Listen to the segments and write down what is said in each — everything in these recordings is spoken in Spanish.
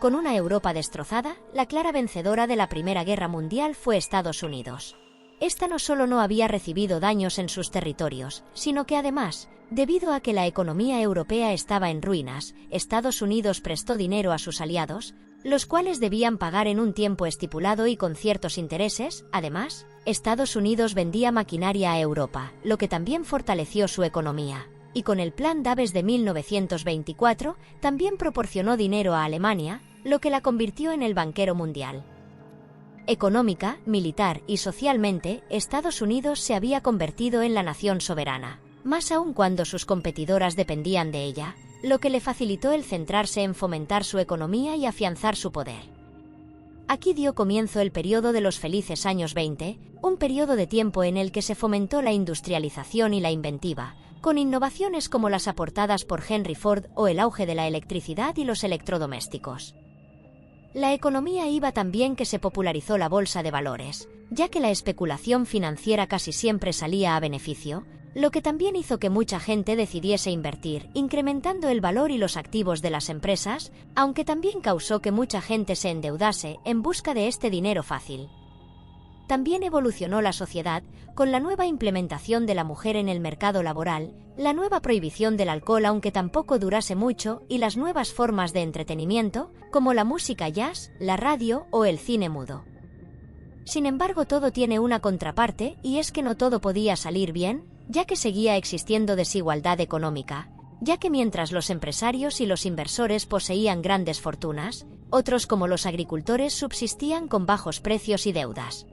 Con una Europa destrozada, la clara vencedora de la Primera Guerra Mundial fue Estados Unidos. Esta no solo no había recibido daños en sus territorios, sino que además, debido a que la economía europea estaba en ruinas, Estados Unidos prestó dinero a sus aliados, los cuales debían pagar en un tiempo estipulado y con ciertos intereses. Además, Estados Unidos vendía maquinaria a Europa, lo que también fortaleció su economía. Y con el Plan Dawes de 1924, también proporcionó dinero a Alemania, lo que la convirtió en el banquero mundial. Económica, militar y socialmente, Estados Unidos se había convertido en la nación soberana, más aún cuando sus competidoras dependían de ella, lo que le facilitó el centrarse en fomentar su economía y afianzar su poder. Aquí dio comienzo el periodo de los felices años 20, un periodo de tiempo en el que se fomentó la industrialización y la inventiva, con innovaciones como las aportadas por Henry Ford o el auge de la electricidad y los electrodomésticos. La economía iba tan bien que se popularizó la bolsa de valores, ya que la especulación financiera casi siempre salía a beneficio, lo que también hizo que mucha gente decidiese invertir, incrementando el valor y los activos de las empresas, aunque también causó que mucha gente se endeudase en busca de este dinero fácil. También evolucionó la sociedad, con la nueva implementación de la mujer en el mercado laboral, la nueva prohibición del alcohol aunque tampoco durase mucho, y las nuevas formas de entretenimiento, como la música jazz, la radio o el cine mudo. Sin embargo, todo tiene una contraparte, y es que no todo podía salir bien, ya que seguía existiendo desigualdad económica, ya que mientras los empresarios y los inversores poseían grandes fortunas, otros como los agricultores subsistían con bajos precios y deudas.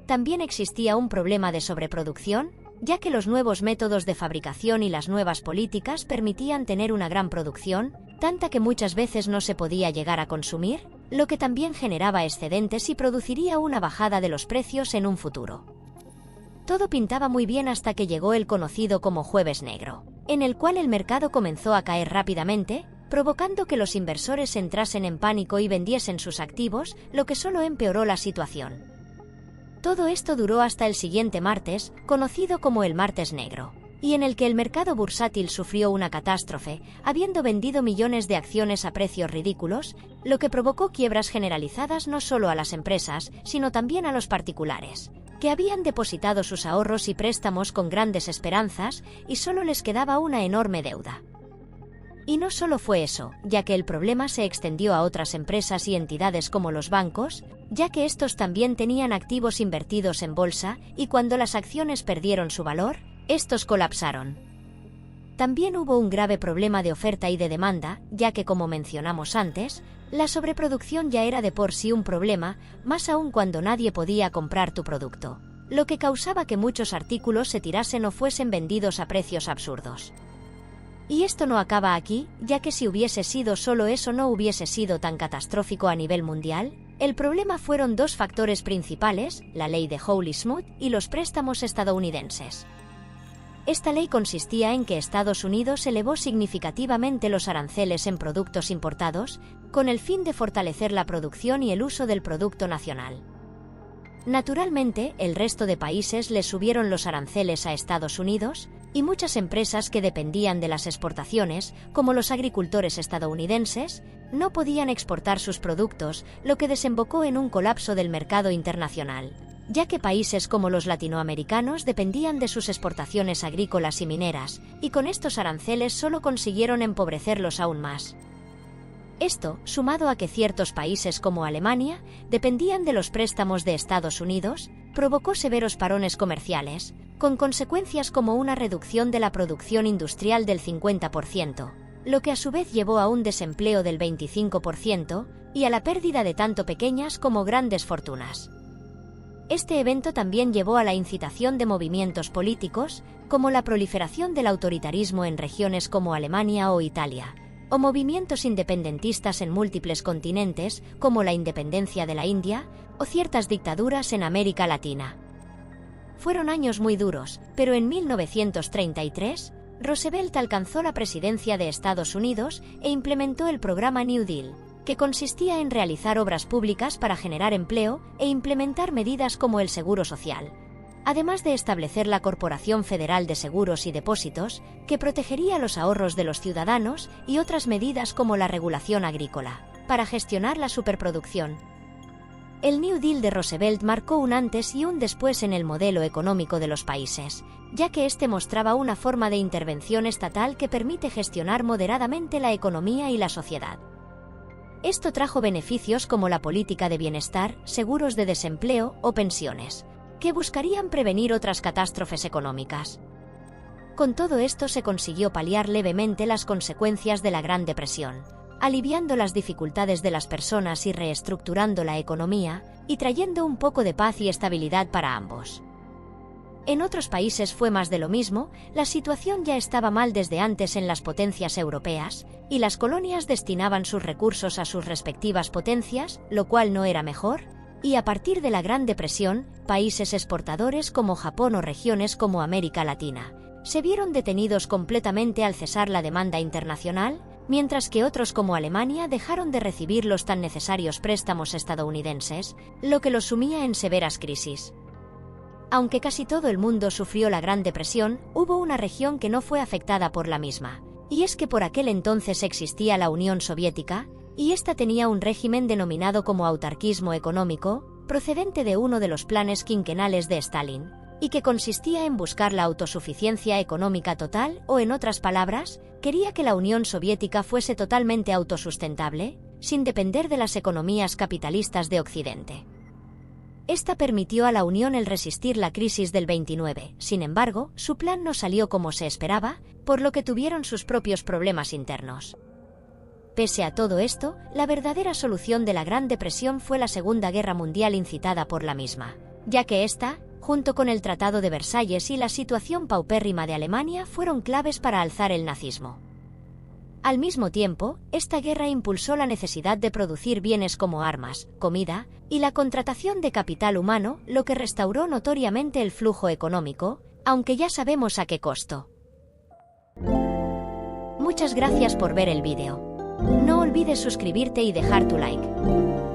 También existía un problema de sobreproducción, ya que los nuevos métodos de fabricación y las nuevas políticas permitían tener una gran producción, tanta que muchas veces no se podía llegar a consumir, lo que también generaba excedentes y produciría una bajada de los precios en un futuro. Todo pintaba muy bien hasta que llegó el conocido como Jueves Negro, en el cual el mercado comenzó a caer rápidamente, provocando que los inversores entrasen en pánico y vendiesen sus activos, lo que solo empeoró la situación. Todo esto duró hasta el siguiente martes, conocido como el Martes Negro, y en el que el mercado bursátil sufrió una catástrofe, habiendo vendido millones de acciones a precios ridículos, lo que provocó quiebras generalizadas no solo a las empresas, sino también a los particulares, que habían depositado sus ahorros y préstamos con grandes esperanzas, y solo les quedaba una enorme deuda. Y no solo fue eso, ya que el problema se extendió a otras empresas y entidades como los bancos, ya que estos también tenían activos invertidos en bolsa, y cuando las acciones perdieron su valor, estos colapsaron. También hubo un grave problema de oferta y de demanda, ya que como mencionamos antes, la sobreproducción ya era de por sí un problema, más aún cuando nadie podía comprar tu producto, lo que causaba que muchos artículos se tirasen o fuesen vendidos a precios absurdos. Y esto no acaba aquí, ya que si hubiese sido solo eso no hubiese sido tan catastrófico a nivel mundial. El problema fueron dos factores principales, la ley de Hawley-Smoot y los préstamos estadounidenses. Esta ley consistía en que Estados Unidos elevó significativamente los aranceles en productos importados, con el fin de fortalecer la producción y el uso del producto nacional. Naturalmente, el resto de países le subieron los aranceles a Estados Unidos, y muchas empresas que dependían de las exportaciones, como los agricultores estadounidenses, no podían exportar sus productos, lo que desembocó en un colapso del mercado internacional, ya que países como los latinoamericanos dependían de sus exportaciones agrícolas y mineras, y con estos aranceles solo consiguieron empobrecerlos aún más. Esto, sumado a que ciertos países como Alemania dependían de los préstamos de Estados Unidos, provocó severos parones comerciales, con consecuencias como una reducción de la producción industrial del 50%, lo que a su vez llevó a un desempleo del 25% y a la pérdida de tanto pequeñas como grandes fortunas. Este evento también llevó a la incitación de movimientos políticos, como la proliferación del autoritarismo en regiones como Alemania o Italia, o movimientos independentistas en múltiples continentes, como la independencia de la India, o ciertas dictaduras en América Latina. Fueron años muy duros, pero en 1933, Roosevelt alcanzó la presidencia de Estados Unidos e implementó el programa New Deal, que consistía en realizar obras públicas para generar empleo e implementar medidas como el seguro social, además de establecer la Corporación Federal de Seguros y Depósitos, que protegería los ahorros de los ciudadanos, y otras medidas como la regulación agrícola, para gestionar la superproducción. El New Deal de Roosevelt marcó un antes y un después en el modelo económico de los países, ya que este mostraba una forma de intervención estatal que permite gestionar moderadamente la economía y la sociedad. Esto trajo beneficios como la política de bienestar, seguros de desempleo o pensiones, que buscarían prevenir otras catástrofes económicas. Con todo esto se consiguió paliar levemente las consecuencias de la Gran Depresión, aliviando las dificultades de las personas y reestructurando la economía, y trayendo un poco de paz y estabilidad para ambos. En otros países fue más de lo mismo, la situación ya estaba mal desde antes en las potencias europeas, y las colonias destinaban sus recursos a sus respectivas potencias, lo cual no era mejor, y a partir de la Gran Depresión, países exportadores como Japón o regiones como América Latina se vieron detenidos completamente al cesar la demanda internacional, mientras que otros como Alemania dejaron de recibir los tan necesarios préstamos estadounidenses, lo que los sumía en severas crisis. Aunque casi todo el mundo sufrió la Gran Depresión, hubo una región que no fue afectada por la misma, y es que por aquel entonces existía la Unión Soviética, y esta tenía un régimen denominado como autarquismo económico, procedente de uno de los planes quinquenales de Stalin, y que consistía en buscar la autosuficiencia económica total, o en otras palabras, quería que la Unión Soviética fuese totalmente autosustentable, sin depender de las economías capitalistas de Occidente. Esta permitió a la Unión el resistir la crisis del 29, sin embargo, su plan no salió como se esperaba, por lo que tuvieron sus propios problemas internos. Pese a todo esto, la verdadera solución de la Gran Depresión fue la Segunda Guerra Mundial incitada por la misma, ya que esta, junto con el Tratado de Versalles y la situación paupérrima de Alemania, fueron claves para alzar el nazismo. Al mismo tiempo, esta guerra impulsó la necesidad de producir bienes como armas, comida, y la contratación de capital humano, lo que restauró notoriamente el flujo económico, aunque ya sabemos a qué costo. Muchas gracias por ver el vídeo. No olvides suscribirte y dejar tu like.